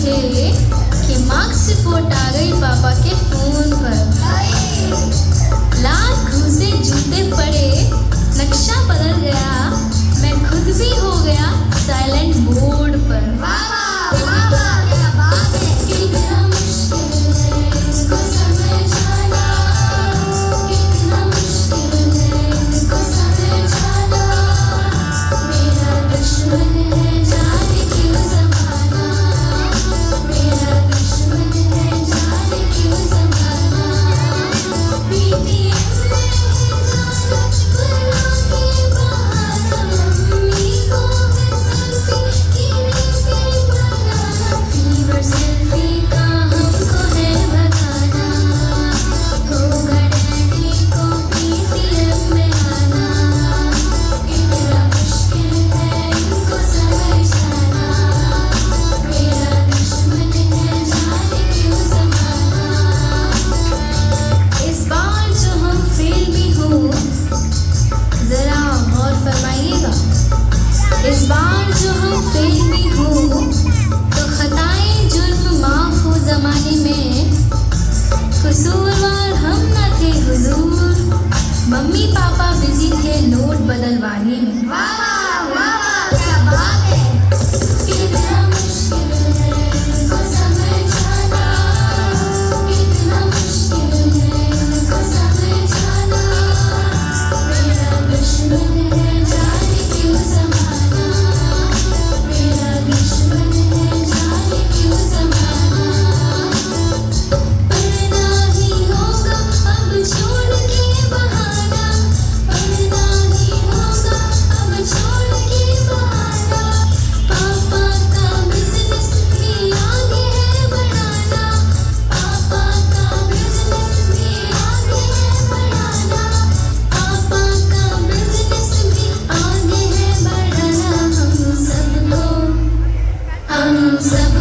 मुझे कि marks report आ गई पापा के फोन पर। लाख घूसे जूते पड़े, नक्शा बदल गया, मैं खुद भी हो गया साइलेंट मोड पर। कितना मुश्किल है इनको समझाना, कितना मुश्किल है इनको समझाना, मेरा दुश्मन है जाने क्यों ज़माना, मेरा दुश्मन है जाने क्यों ज़माना। PTM में है जाना गुनाह के बहाना, मम्मी को है सेल्फी गिरी पे बनाना, फीवर सेल्फी का हमको है भगाना, होगा डैडी को PTM में आना। कितना मुश्किल है इनको समझाना, मेरा दुश्मन है जाने क्यों ज़माना। इस बार जो हम फेल भी हो, जरा गौर फरमाइएगा। इस बार जो हम फेल भी हो, तो खताएं जुर्म माफ हो ज़माने में, कसूरवार हम न थे हुजूर, मम्मी पापा बिजी थे नोट बदलवाने में। कितना मुश्किल है इनको समझाना, कितना मुश्किल है इनको समझाना, मेरा दुश्मन है जाने क्यों ज़माना, मेरा दुश्मन है जाने क्यों ज़माना। पढ़ना ही होगा अब छोड़ के बहाना, पढ़ना ही होगा अब छोड़ के बहाना, पापा का बिजनेस भी आगे है बढ़ाना, पापा का बिजनेस भी आगे है बढ़ाना, पापा का बिजनेस भी आगे है बढ़ाना। हम सबको